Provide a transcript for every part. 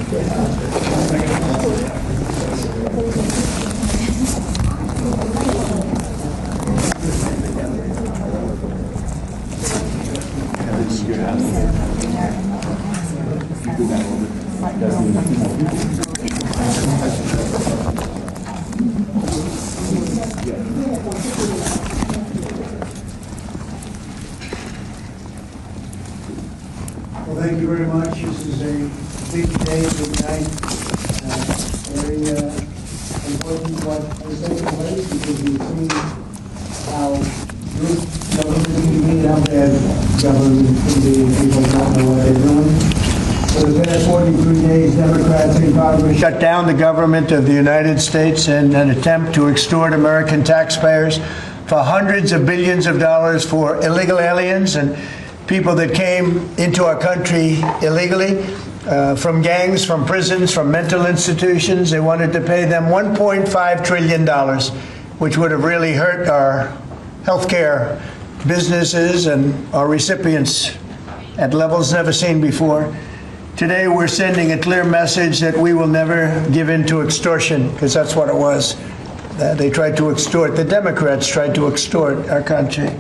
Well, thank you very much. This is a big day, big night. Very important what is taking place, because we've seen how good government can be, how bad government can be, and people don't know what they're doing. For the past 43 days, Democrats in Congress shut down the government of the United States in an attempt to extort American taxpayers for hundreds of billions of dollars for illegal aliens and people that came into our country illegally, from gangs, from prisons, from mental institutions. They wanted to pay them $1.5 trillion, which would have really hurt our healthcare businesses and our recipients at levels never seen before. Today, we're sending a clear message that we will never give in to extortion, because that's what it was. They tried to extort, the Democrats tried to extort our country.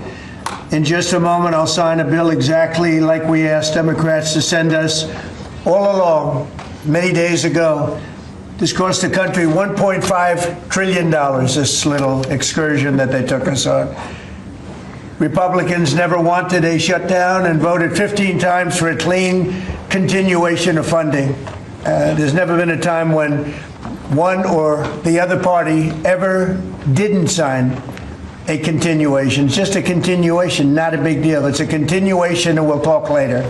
In just a moment, I'll sign a bill exactly like we asked Democrats to send us all along, many days ago. This cost the country $1.5 trillion, this little excursion that they took us on. Republicans never wanted a shutdown and voted 15 times for a clean continuation of funding. There's never been a time when one or the other party ever didn't sign a continuation. It's just a continuation, not a big deal. It's a continuation, and we'll talk later.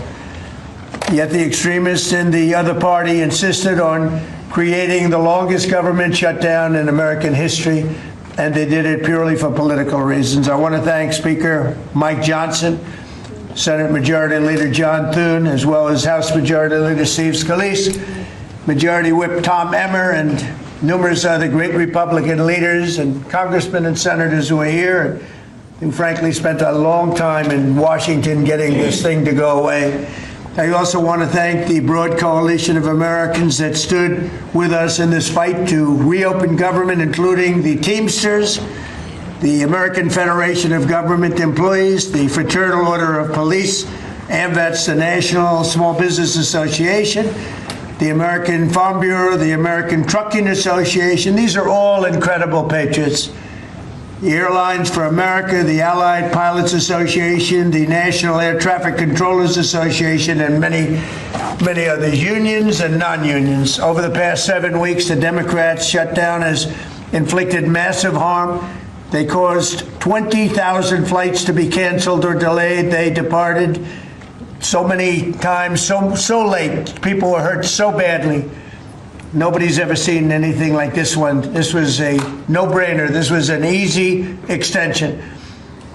Yet the extremists in the other party insisted on creating the longest government shutdown in American history, and they did it purely for political reasons. I want to thank Speaker Mike Johnson, Senate Majority Leader John Thune, as well as House Majority Leader Steve Scalise, Majority Whip Tom Emmer, and numerous other great Republican leaders and congressmen and senators who are here, who frankly spent a long time in Washington getting this thing to go away. I also want to thank the broad coalition of Americans that stood with us in this fight to reopen government, including the Teamsters, the American Federation of Government Employees, the Fraternal Order of Police, AMVETS, the National Small Business Association, the American Farm Bureau, the American Trucking Association. These are all incredible patriots. The Airlines for America, the Allied Pilots Association, the National Air Traffic Controllers Association, and many, many others, unions and non-unions. Over the past 7 weeks, the Democrats' shutdown has inflicted massive harm. They caused 20,000 flights to be canceled or delayed. They departed so many times, so late. People were hurt so badly. Nobody's ever seen anything like this one. This was a no-brainer. This was an easy extension.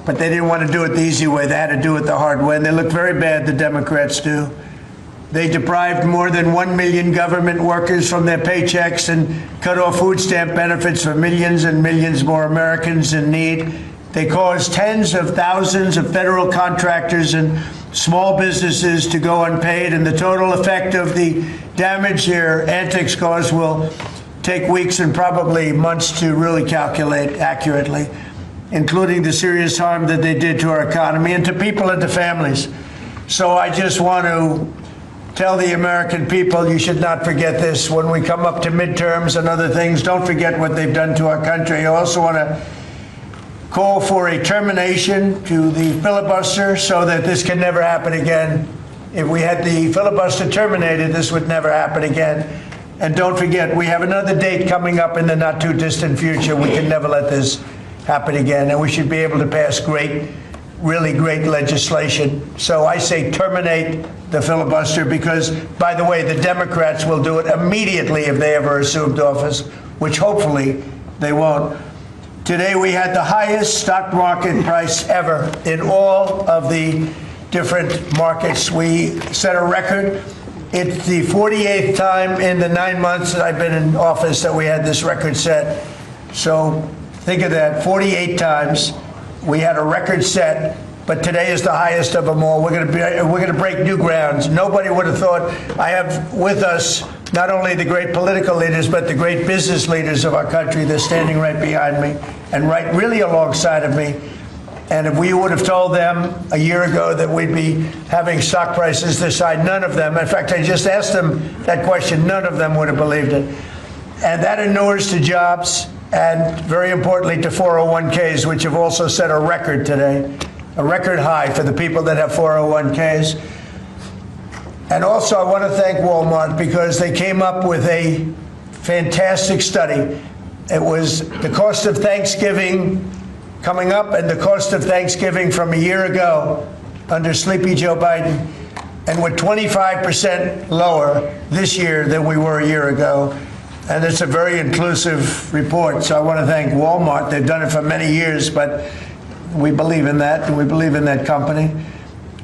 But they didn't want to do it the easy way. They had to do it the hard way. And they look very bad, the Democrats do. They deprived more than 1 million government workers from their paychecks and cut off food stamp benefits for millions and millions more Americans in need. They caused tens of thousands of federal contractors and small businesses to go unpaid, and the total effect of the damage their antics caused will take weeks and probably months to really calculate accurately, including the serious harm that they did to our economy and to people and to families. So I just want to tell the American people, you should not forget this. When we come up to midterms and other things, don't forget what they've done to our country. I also want to call for a termination to the filibuster so that this can never happen again. If we had the filibuster terminated, this would never happen again. And don't forget, we have another date coming up in the not too distant future. We can never let this happen again. And we should be able to pass great, really great legislation. So I say terminate the filibuster, because, by the way, the Democrats will do it immediately if they ever assumed office, which hopefully they won't. Today we had the highest stock market price ever in all of the different markets. We set a record. It's the 48th time in the 9 months that I've been in office that we had this record set. So think of that, 48 times we had a record set but today is the highest of them all. We're going to break new grounds. Nobody would have thought. I have with us not only the great political leaders, but the great business leaders of our country. They're standing right behind me and right really alongside of me. And if we would have told them a year ago that we'd be having stock prices this high, none of them, in fact, I just asked them that question, none of them would have believed it. And that inures to jobs and, very importantly, to 401ks, which have also set a record today, a record high for the people that have 401ks. And also, I want to thank Walmart because they came up with a fantastic study. It was the cost of Thanksgiving coming up and the cost of Thanksgiving from a year ago under Sleepy Joe Biden, and we're 25% lower this year than we were a year ago. And it's a very inclusive report, so I want to thank Walmart. They've done it for many years, but we believe in that, and we believe in that company.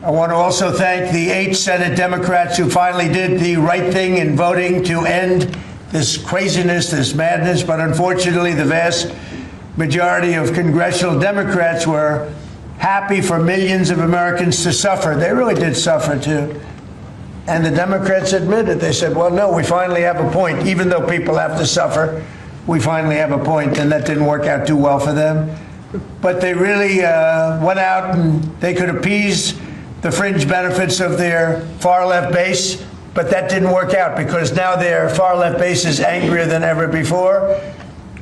I want to also thank the 8 Senate Democrats who finally did the right thing in voting to end this craziness, this madness, but unfortunately the vast majority of congressional Democrats were happy for millions of Americans to suffer. They really did suffer too. And the Democrats admitted, they said, well, no, we finally have a point. Even though people have to suffer, we finally have a point, and that didn't work out too well for them. But they really went out and they could appease the fringe benefits of their far-left base, but that didn't work out because now their far-left base is angrier than ever before.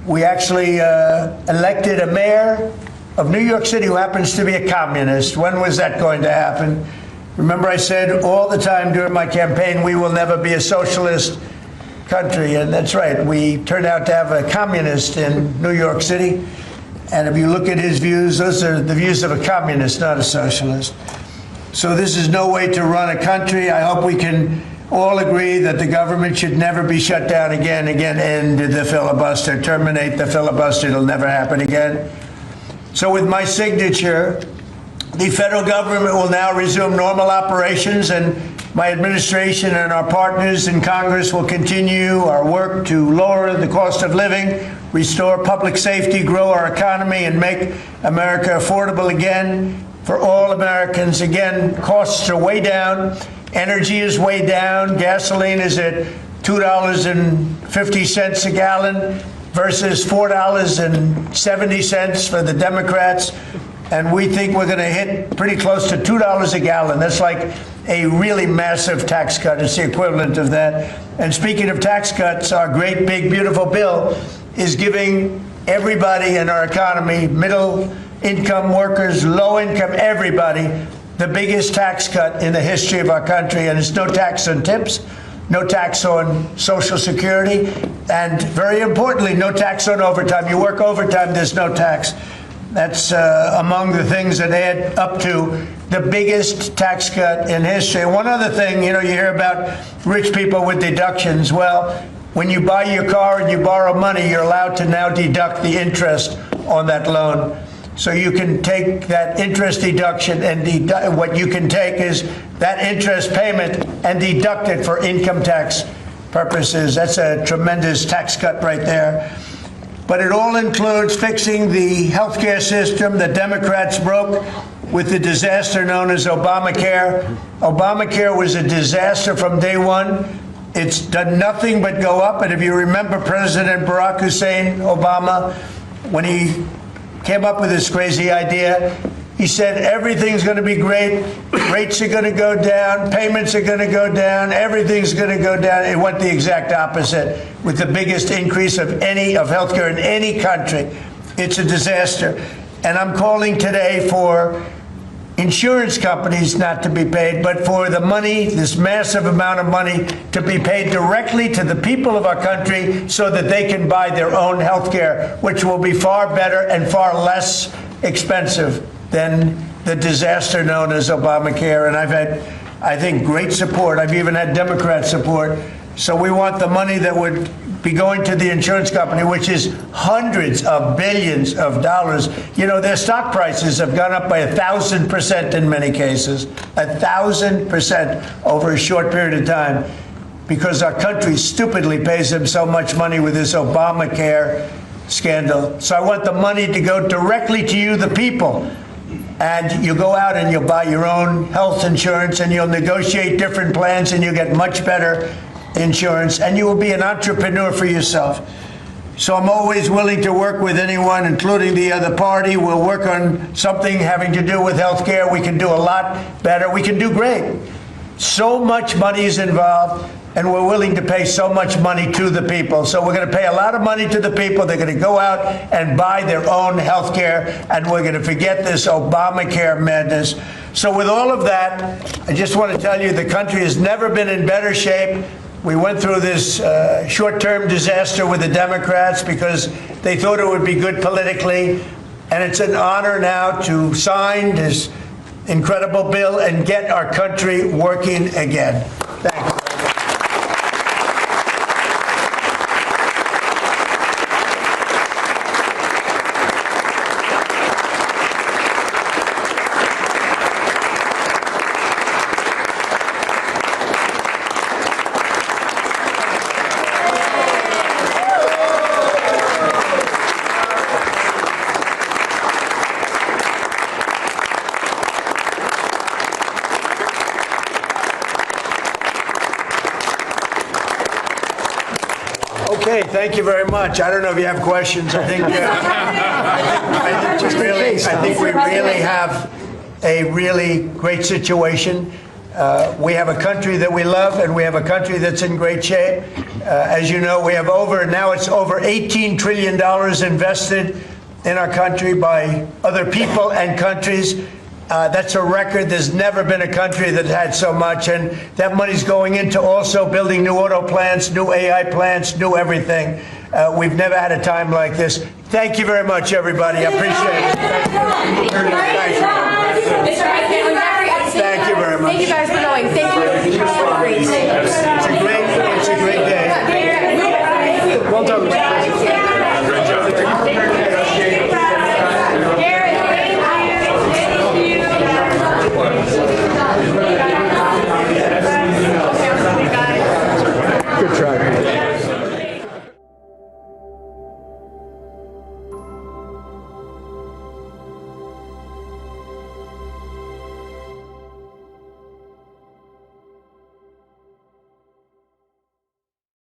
We actually elected a mayor of New York City who happens to be a communist. When was that going to happen? Remember, I said all the time during my campaign, we will never be a socialist country, and that's right. We turned out to have a communist in New York City, and if you look at his views, those are the views of a communist, not a socialist. So this is no way to run a country. I hope we can all agree that the government should never be shut down again, end the filibuster, terminate the filibuster. It'll never happen again. So with my signature, the federal government will now resume normal operations, and my administration and our partners in Congress will continue our work to lower the cost of living, restore public safety, grow our economy, and make America affordable again for all Americans. Again, costs are way down. Energy is way down. Gasoline is at $2.50 a gallon versus $4.70 for the Democrats. And we think we're going to hit pretty close to $2 a gallon. That's like a really massive tax cut. It's the equivalent of that. And speaking of tax cuts, our great, big, beautiful bill is giving everybody in our economy, middle income workers, low income, everybody, the biggest tax cut in the history of our country. And it's no tax on tips, no tax on Social Security, and very importantly, no tax on overtime. You work overtime, there's no tax. That's among the things that add up to the biggest tax cut in history. And one other thing, you hear about rich people with deductions. Well, when you buy your car and you borrow money, you're allowed to now deduct the interest on that loan. So you can take that interest deduction and what you can take is that interest payment and deduct it for income tax purposes. That's a tremendous tax cut right there. But it all includes fixing the healthcare system that Democrats broke with the disaster known as Obamacare. Obamacare was a disaster from day one. It's done nothing but go up. And if you remember President Barack Hussein Obama, when he came up with this crazy idea, he said everything's going to be great, rates are going to go down, payments are going to go down, everything's going to go down. It went the exact opposite with the biggest increase of healthcare in any country. It's a disaster. And I'm calling today for insurance companies not to be paid, but for the money, this massive amount of money, to be paid directly to the people of our country so that they can buy their own health care, which will be far better and far less expensive than the disaster known as Obamacare. And I've had, I think, great support. I've even had Democrat support. So we want the money that would be going to the insurance company, which is hundreds of billions of dollars. Their stock prices have gone up by 1,000% in many cases, 1,000% over a short period of time, because our country stupidly pays them so much money with this Obamacare scandal. So I want the money to go directly to you, the people. and you go out and you'll buy your own health insurance, and you'll negotiate different plans, and you get much better insurance, and you will be an entrepreneur for yourself. So I'm always willing to work with anyone, including the other party. We'll work on something having to do with health care. We can do a lot better. We can do great. So much money is involved, and we're willing to pay so much money to the people. So we're going to pay a lot of money to the people. They're going to go out and buy their own health care, and we're going to forget this Obamacare madness. So with all of that, I just want to tell you the country has never been in better shape. We went through this short-term disaster with the Democrats because they thought it would be good politically, and it's an honor now to sign this incredible bill and get our country working again. Thank you. Okay, thank you very much. I don't know if you have questions. I think we really have a really great situation. We have a country that we love, and we have a country that's in great shape. As you know, we have now it's over $18 trillion invested in our country by other people and countries. That's a record. There's never been a country that had so much, and that money's going into also building new auto plants, new AI plants, new everything. We've never had a time like this. Thank you very much, everybody. I appreciate it. Thank you very much. Thank you guys for going. Thank you.